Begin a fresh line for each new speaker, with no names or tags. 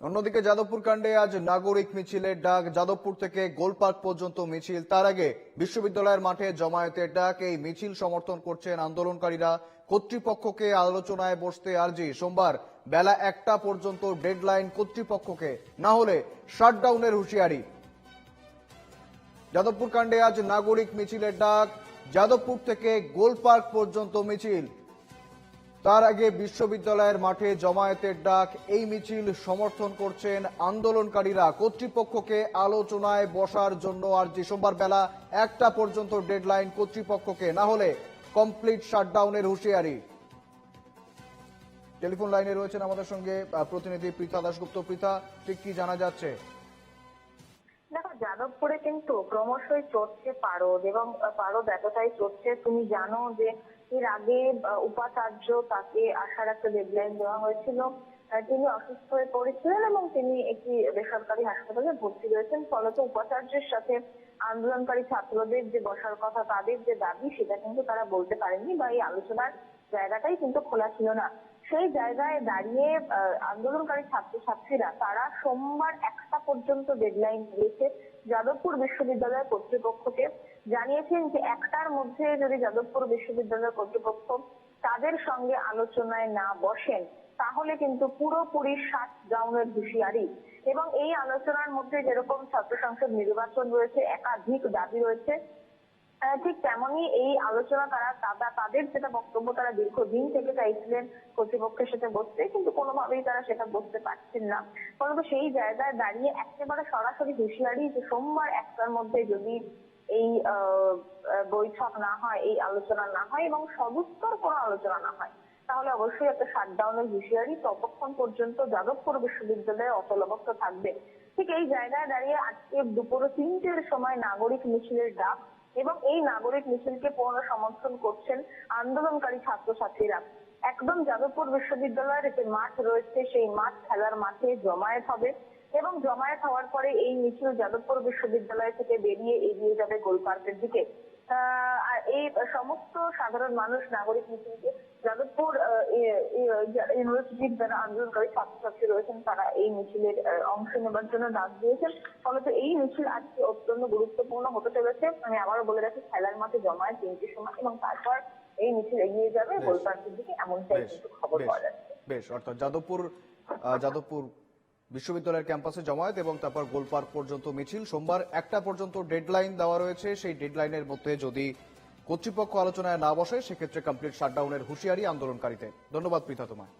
অন্যদিকে যাদবপুর কাণ্ডে আজ নাগরিক মিছিলের ডাক। যাদবপুর থেকে গোলপার্ক পর্যন্ত মিছিল। তার আগে বিশ্ববিদ্যালয়ের মাঠে জমায়েতের ডাক। এই মিছিল সমর্থন করছেন আন্দোলনকারীরা। কর্তৃপক্ষকে আলোচনায় বসতে আর্জি। সোমবার বেলা 1টা পর্যন্ত ডেডলাইন কর্তৃপক্ষকে, না হলে শাটডাউনের হুঁশিয়ারি। যাদবপুর কাণ্ডে আজ নাগরিক মিছিলের ডাক। যাদবপুর থেকে গোলপার্ক পর্যন্ত মিছিল। তার আগে বিশ্ববিদ্যালয়ের মাঠে জমায়েতের ডাক। এই মিছিল সমর্থন করছেন আন্দোলনকারীরা। কর্তৃপক্ষকে আলোচনায় বসার জন্য আর্জি। সোমবার বেলা 1টা পর্যন্ত ডেডলাইন কর্তৃপক্ষকে, না হলে কমপ্লিট শাটডাউনের হুঁশিয়ারি। টেলিফোন লাইনে রয়েছেন আমাদের সঙ্গে প্রতিনিধি পৃথা দাশগুপ্ত। পৃথা, ঠিক কি জানা যাচ্ছে?
দেখো, যাদবপুরে কিন্তু ক্রমশই চড়ছে পারদ, এবং পারদ এতটাই চড়ছে, তুমি জানো যে এর আগে উপাচার্য তাকে আসার একটা ডেডলাইন দেওয়া হয়েছিল। তিনি অসুস্থ হয়ে পড়েছিলেন এবং তিনি একটি বেসরকারি হাসপাতালে ভর্তি রয়েছেন। ফলত উপাচার্যের সাথে আন্দোলনকারী ছাত্রদের যে বসার কথা, তাদের যে দাবি, সেটা কিন্তু তারা বলতে পারেননি, বা এই আলোচনার জায়গাটাই কিন্তু খোলা ছিল না। সেই জায়গায় দাঁড়িয়ে আন্দোলনকারী ছাত্রছাত্রীরা তারা সোমবার 1টা পর্যন্ত ডেডলাইন দিয়েছে যাদবপুর বিশ্ববিদ্যালয় কর্তৃপক্ষকে। জানিয়েছেন যে 1টার মধ্যে যদি যাদবপুর বিশ্ববিদ্যালয় কর্তৃপক্ষ তাদের সঙ্গে আলোচনায় না বসেন, তাহলে কিন্তু পুরোপুরি শাটডাউনের হুঁশিয়ারি। এবং এই আলোচনার মধ্যে যেরকম ছাত্র সংসদ নির্বাচন রয়েছে, একাধিক দাবি রয়েছে, ঠিক তেমনই এই আলোচনা তাদের যেটা বক্তব্য, তারা দীর্ঘদিন থেকে চাইছিলেন কর্তৃপক্ষের সাথে বসতে, কিন্তু কোনোভাবেই তারা সেটা বসতে পারছেন না। ফলত সেই জায়গায় দাঁড়িয়ে একেবারে সরাসরি হুঁশিয়ারি যে সোমবার 1টার মধ্যে যদি এই বৈঠক না হয়, এই আলোচনা না হয় এবং সদুত্তর কোনো আলোচনা না হয়, তাহলে অবশ্যই একটা শাটডাউনের হুঁশিয়ারি। ততক্ষণ পর্যন্ত যাদবপুর বিশ্ববিদ্যালয়ে অচল অবস্থা থাকবে। ঠিক এই জায়গায় দাঁড়িয়ে আজকে দুপুর 3টের সময় নাগরিক মিছিলের ডাক, এবং এই নাগরিক মিছিলকে পূর্ণ সমর্থন করছেন আন্দোলনকারী ছাত্রছাত্রীরা। একদম যাদবপুর বিশ্ববিদ্যালয়ের যে মাঠ রয়েছে, সেই মাঠ, খেলার মাঠে জমায়েত হবে, এবং জমায়েত হওয়ার পরে এই মিছিল যাদবপুর বিশ্ববিদ্যালয় থেকে বেরিয়ে এগিয়ে যাবে গোলপার্কের দিকে। আর এই সমস্ত সাধারণ মানুষ নাগরিক মিছিলকে যাদবপুর ইউনিভার্সিটির যারা আন্দোলনকারী ছাত্রছাত্রী রয়েছেন, তারা এই মিছিলের অংশ নেবার জন্য ডাক দিয়েছেন। ফলত এই মিছিল আজকে অত্যন্ত গুরুত্বপূর্ণ হতে চলেছে। আমি আবারও বলে রাখি, খেলার মাঠে জমায়েত 3টের সময়, এবং তারপর এই মিছিল এগিয়ে যাবে গোলপার্কের দিকে, এমনটাই কিন্তু খবর পাওয়া যাচ্ছে।
বেশ, অর্থাৎ যাদবপুর বিশ্ববিদ্যালয়ের ক্যাম্পাসে জমায়েত এবং তারপর গোলপার্ক পর্যন্ত মিছিল। সোমবার 1টা পর্যন্ত ডেডলাইন দেওয়া রয়েছে। সেই ডেডলাইনের মধ্যে যদি কর্তৃপক্ষ আলোচনায় না বসে, সেক্ষেত্রে কমপ্লিট শাটডাউনের হুঁশিয়ারি আন্দোলনকারীদের। ধন্যবাদ পৃথা তোমায়।